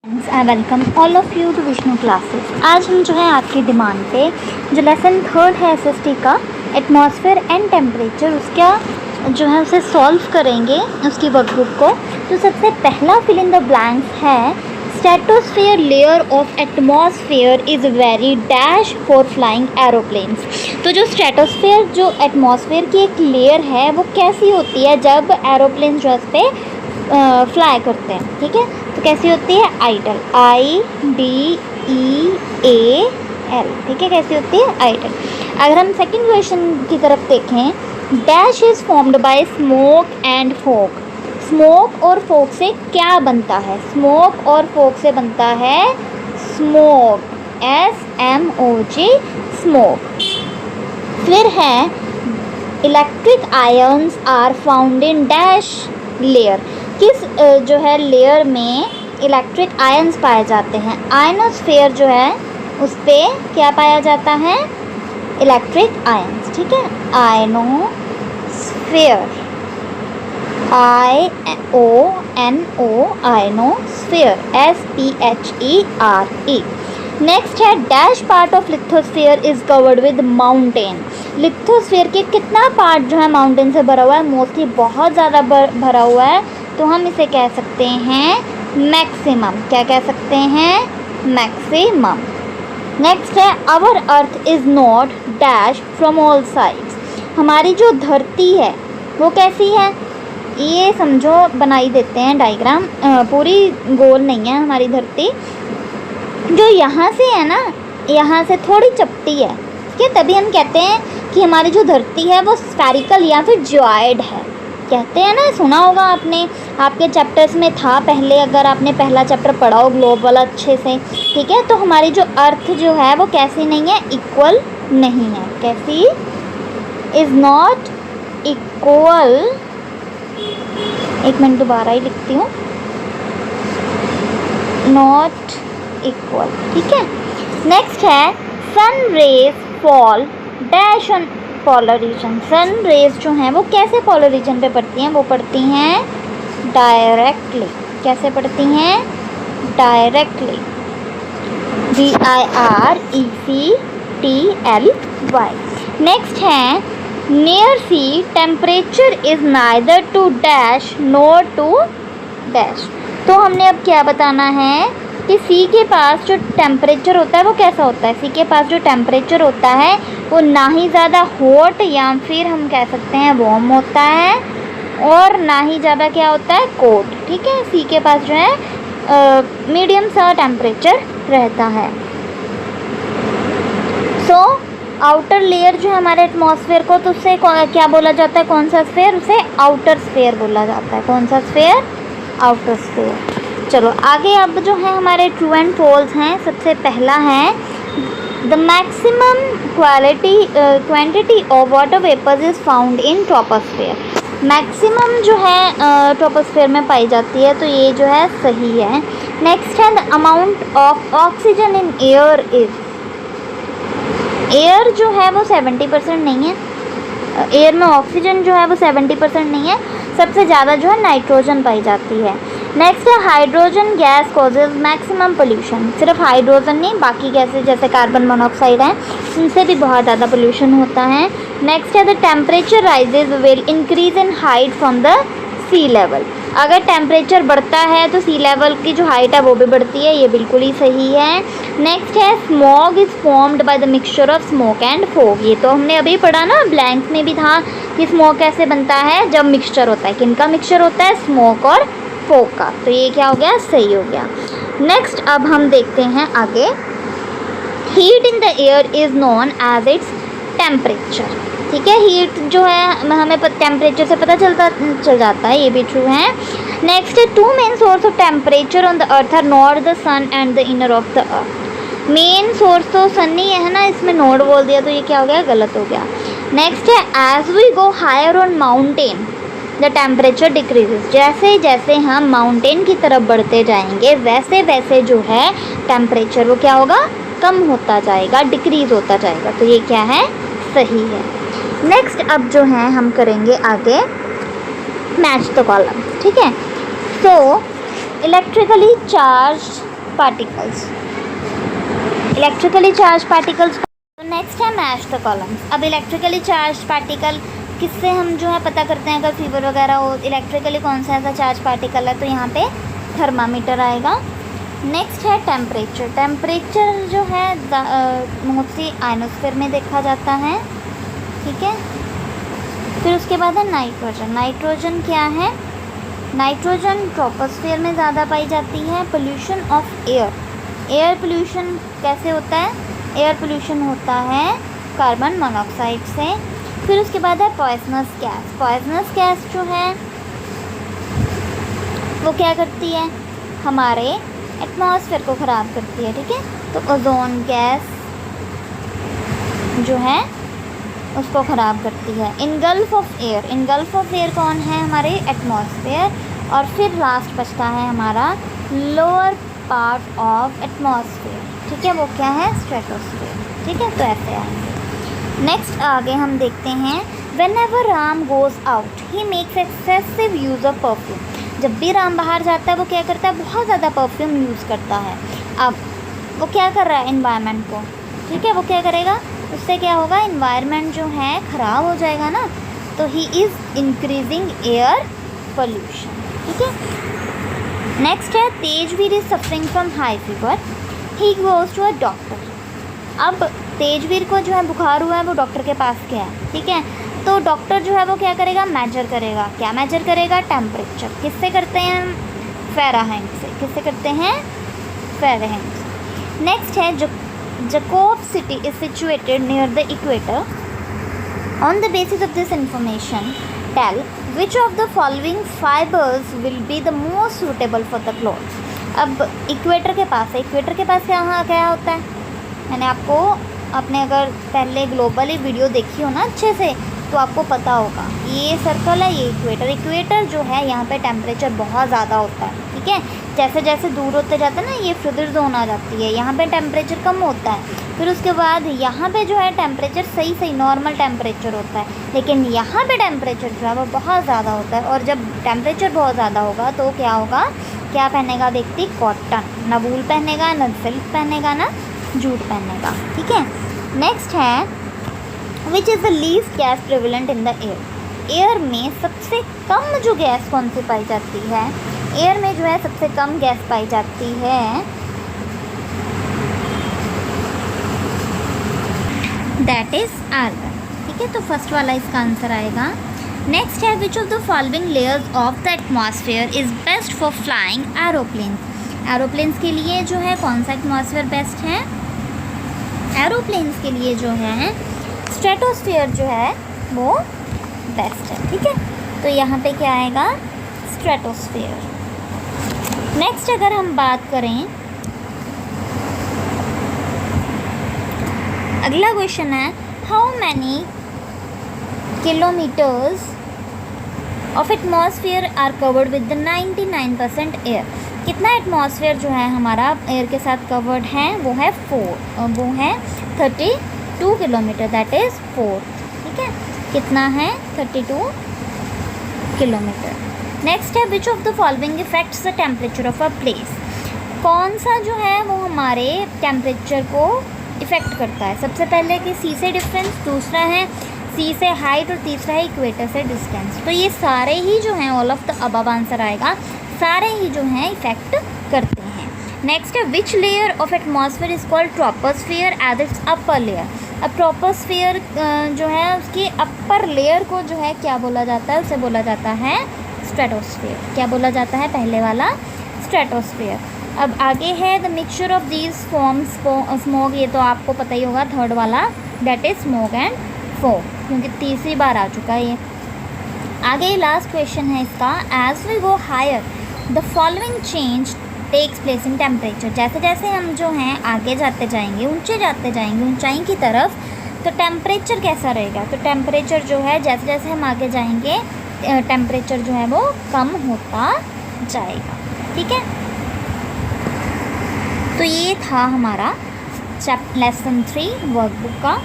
I welcome all of you to Vishnu classes. आज हम जो है आपकी डिमांड पे जो लेसन 3 है एसएसटी का एटमॉस्फेयर एंड टेम्परेचर उसका जो है उसे सॉल्व करेंगे उसकी वर्कबुक को। तो सबसे पहला फिल इन द ब्लैंक्स है stratosphere layer of atmosphere is very dash for flying aeroplanes. तो जो स्ट्रेटोस्फेयर जो एटमॉस्फेयर की एक लेयर है वो कैसी होती है जब एरोप्लेन जो है उस पर फ्लाई करते हैं, ठीक है। तो कैसी होती है? आइडल, IDEAL, ठीक है। कैसी होती है? आइडल। अगर हम सेकंड क्वेश्चन की तरफ देखें, dash is formed by smoke and fog. Smoke और फॉग से क्या बनता है? स्मोक और फॉग से बनता है स्मोक, SMOG, स्मोक। फिर है electric ions are found in dash layer. किस जो है लेयर में इलेक्ट्रिक आयन्स पाए जाते हैं? आयनोस्फेयर जो है उस पर क्या पाया जाता है? इलेक्ट्रिक आयन्स, ठीक है। Ionosphere, IONO, ionosphere, SPHERE। Next है dash part of lithosphere is covered with mountain. Lithosphere के कितना पार्ट जो है माउंटेन से भरा हुआ है? मोस्टली बहुत ज़्यादा भरा हुआ है, तो हम इसे कह सकते हैं मैक्सिमम। क्या कह सकते हैं? मैक्सिमम। नेक्स्ट है our earth is not dash from all sides. हमारी जो धरती है वो कैसी है? ये समझो बनाई देते हैं डायग्राम, पूरी गोल नहीं है हमारी धरती। जो यहाँ से है ना, यहाँ से थोड़ी चपटी है, ठीक है। तभी हम कहते हैं कि हमारी जो धरती है वो स्फेरिकल या फिर ज्वाइड है, कहते हैं ना। सुना होगा आपने, आपके चैप्टर्स में था पहले, अगर आपने पहला चैप्टर पढ़ा हो ग्लोब वाला अच्छे से, ठीक है। तो हमारी जो अर्थ जो है वो कैसी नहीं है? इक्वल नहीं है। कैसी? Is not equal. एक मिनट दोबारा ही लिखती हूँ, नॉट इक्वल, ठीक है। नेक्स्ट है sun rays fall dash on polar region. Sun rays जो हैं वो कैसे पोलर रीजन पे पड़ती हैं? वो पड़ती हैं डायरेक्टली। कैसे पड़ती हैं? Directly, DIRECTLY। नेक्स्ट है near sea temperature is neither too dash nor too dash. तो हमने अब क्या बताना है कि सी के पास जो टेम्परेचर होता है वो कैसा होता है? सी के पास जो टेम्परेचर होता है वो ना ही ज़्यादा हॉट या फिर हम कह सकते हैं वार्म होता है, और ना ही ज़्यादा क्या होता है? कोल्ड, ठीक है। सी के पास जो है मीडियम सा टेम्परेचर रहता है। सो आउटर लेयर जो है हमारे एटमॉस्फेयर को, तो उससे क्या बोला जाता है? कौन सा स्फेयर? उसे आउटर स्फेयर बोला जाता है। कौन सा स्फेयर? Outer sphere. चलो आगे अब जो है हमारे ट्रू एंड फॉल्स हैं। सबसे पहला है the maximum quantity of water vapours is found in troposphere. Maximum जो है ट्रोपोस्फेयर में पाई जाती है, तो ये जो है सही है। नेक्स्ट है the amount of oxygen in air is. Air जो है वो 70% नहीं है, एयर में ऑक्सीजन जो है वो 70% नहीं है। सबसे ज़्यादा जो है नाइट्रोजन पाई जाती है। नेक्स्ट है hydrogen gas causes maximum pollution. सिर्फ हाइड्रोजन नहीं, बाकी गैसेज जैसे कार्बन मोनोऑक्साइड हैं उनसे भी बहुत ज़्यादा पोल्यूशन होता है। नेक्स्ट है the temperature rises will increase in height from the sea level. अगर टेम्परेचर बढ़ता है तो सी लेवल की जो हाइट है वो भी बढ़ती है, ये बिल्कुल ही सही है। नेक्स्ट है smog is formed by the mixture of smoke and fog. ये तो हमने अभी पढ़ा ना, ब्लैंक्स में भी था कि स्मोक कैसे बनता है? जब मिक्सचर होता है। किनका मिक्सचर होता है? स्मोक और फॉग का। तो ये क्या हो गया? सही हो गया। नेक्स्ट अब हम देखते हैं आगे, heat in the air is known as its temperature, ठीक है। हीट जो है हमें टेम्परेचर से पता चल जाता है, ये भी ट्रू है। नेक्स्ट है two main source of temperature on the earth are north the sun and the inner of the earth. Main source तो सन ही है ना, इसमें नॉर्थ बोल दिया तो ये क्या हो गया? गलत हो गया। नेक्स्ट है as we go higher on mountain the temperature decreases. जैसे जैसे हम माउंटेन की तरफ बढ़ते जाएंगे वैसे वैसे जो है टेम्परेचर वो क्या होगा? कम होता जाएगा, डिक्रीज़ होता जाएगा। तो ये क्या है? सही है। नेक्स्ट अब जो है हम करेंगे आगे मैच द कॉलम, ठीक है। So electrically charge particles, electrically charge particles. तो नेक्स्ट है मैच द कॉलम्स। अब इलेक्ट्रिकली चार्ज पार्टिकल किससे हम जो है पता करते हैं अगर फीवर वगैरह हो, इलेक्ट्रिकली कौन सा ऐसा चार्ज पार्टिकल है, तो यहाँ पे थर्मामीटर आएगा। नेक्स्ट है टेम्परेचर। टेम्परेचर जो है मोस्टली आयनोस्फीयर में देखा जाता है, ठीक है। फिर उसके बाद है नाइट्रोजन। नाइट्रोजन क्या है? नाइट्रोजन ट्रोपोस्फीयर में ज़्यादा पाई जाती है। Pollution of air. Air pollution कैसे होता है? एयर पोल्यूशन होता है कार्बन मोनोऑक्साइड से। फिर उसके बाद है पॉइजनस गैस। पॉइजनस गैस जो है वो क्या करती है? हमारे एटमॉस्फेयर को ख़राब करती है, ठीक है। तो ओजोन गैस जो है उसको ख़राब करती है। Engulf of air. Engulf of air कौन है? हमारे एटमॉस्फेयर। और फिर लास्ट बचता है हमारा लोअर पार्ट ऑफ एटमॉस्फेयर, ठीक है। वो क्या है? स्ट्रेटोस्फेयर, ठीक है। तो ऐसे आएंगे। नेक्स्ट आगे हम देखते हैं when ever Ram goes out he makes excessive use of perfume. जब भी राम बाहर जाता है वो क्या करता है? बहुत ज़्यादा परफ्यूम यूज़ करता है। अब वो क्या कर रहा है? इन्वायरमेंट को, ठीक है। वो क्या करेगा? उससे क्या होगा? इन्वायरमेंट जो है ख़राब हो जाएगा ना। तो he is increasing air pollution, ठीक है। नेक्स्ट है Tejveer is suffering from high fever he goes to a doctor. अब तेजवीर को जो है बुखार हुआ है, वो डॉक्टर के पास गया है, ठीक है। तो डॉक्टर जो है वो क्या करेगा? मेजर करेगा। क्या मेजर करेगा? टेम्परेचर। किससे करते हैं हम? फ़ारेनहाइट से। किससे करते हैं? फ़ारेनहाइट से। नेक्स्ट है Jacob city is situated near the equator. On the basis of this information, tell which of the following fibers will be the most suitable for the clothes. अब इक्वेटर के पास है। Equator के पास क्या होता है? मैंने आपको अपने अगर पहले ग्लोबली वीडियो देखी हो ना अच्छे से, तो आपको पता होगा ये सर्कल है, ये इक्वेटर। इक्वेटर जो है यहाँ पे टेम्परेचर बहुत ज़्यादा होता है, ठीक है। जैसे जैसे दूर होते जाता है ना, ये फ्रिदर जोन आ जाती है, यहाँ पे टेम्परेचर कम होता है। फिर उसके बाद यहाँ पे जो है टेम्परेचर सही नॉर्मल टेम्परेचर होता है, लेकिन यहाँ पे टेम्परेचर जो है वो बहुत ज़्यादा होता है। और जब टेम्परेचर बहुत ज़्यादा होगा तो क्या होगा? क्या पहनेगा व्यक्ति? कॉटन। ना वूल पहनेगा, ना सिल्क पहनेगा, ना जूट पहनेगा, ठीक है। नेक्स्ट है which is the least gas prevalent in the air. Air में सबसे कम जो गैस कौन सी पाई जाती है? एयर में जो है सबसे कम गैस पाई जाती है दैट इज़ आर्गन, ठीक है। तो फर्स्ट वाला इसका आंसर आएगा। नेक्स्ट है which of the following layers of the atmosphere is best for flying aeroplanes. Aeroplanes के लिए जो है कौन सा एटमॉस्फेयर बेस्ट है? एरोप्लेन्स के लिए जो है स्ट्रेटोस्फीयर जो है वो बेस्ट है, ठीक है। तो यहाँ पे क्या आएगा? स्ट्रेटोस्फीयर। नेक्स्ट अगर हम बात करें, अगला क्वेश्चन है how many kilometres of atmosphere are covered with the 99% air. कितना एटमॉस्फेयर जो है हमारा एयर के साथ कवर्ड है? वो है 32 किलोमीटर, दैट इज़ 4, ठीक है। कितना है? 32 किलोमीटर। नेक्स्ट है which of the following effects the temperature of a place. कौन सा जो है वो हमारे टेम्परेचर को इफ़ेक्ट करता है? सबसे पहले कि सी से डिफरेंस, दूसरा है सी से हाइट, और तीसरा है इक्वेटर से डिस्टेंस। तो ये सारे ही जो हैं all of the above answer आएगा, सारे ही जो हैं इफ़ेक्ट करते हैं। नेक्स्ट है which layer of atmosphere is called troposphere as its upper layer. अब ट्रोपोस्फियर जो है उसकी अपर लेयर को जो है क्या बोला जाता है? उसे बोला जाता है स्ट्रेटोस्फियर। क्या बोला जाता है? पहले वाला स्ट्रेटोस्फियर। अब आगे है the mixture of these forms smog. ये तो आपको पता ही होगा, थर्ड वाला that is smog and fog, क्योंकि तीसरी बार आ चुका है ये। आगे लास्ट क्वेश्चन है इसका, as we go higher the following change takes place in temperature. जैसे जैसे हम जो हैं आगे जाते जाएंगे, ऊंचे जाते जाएंगे ऊंचाई की तरफ, तो टेम्परेचर कैसा रहेगा? तो टेम्परेचर जो है जैसे जैसे हम आगे जाएंगे टेम्परेचर जो है वो कम होता जाएगा, ठीक है। तो ये था हमारा लेसन 3 वर्कबुक का।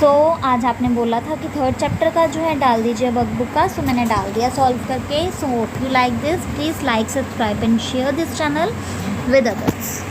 सो आज आपने बोला था कि थर्ड चैप्टर का जो है डाल दीजिए वर्कबुक का, सो मैंने डाल दिया सॉल्व करके। So hope you like this, please like, subscribe and share this channel. with others.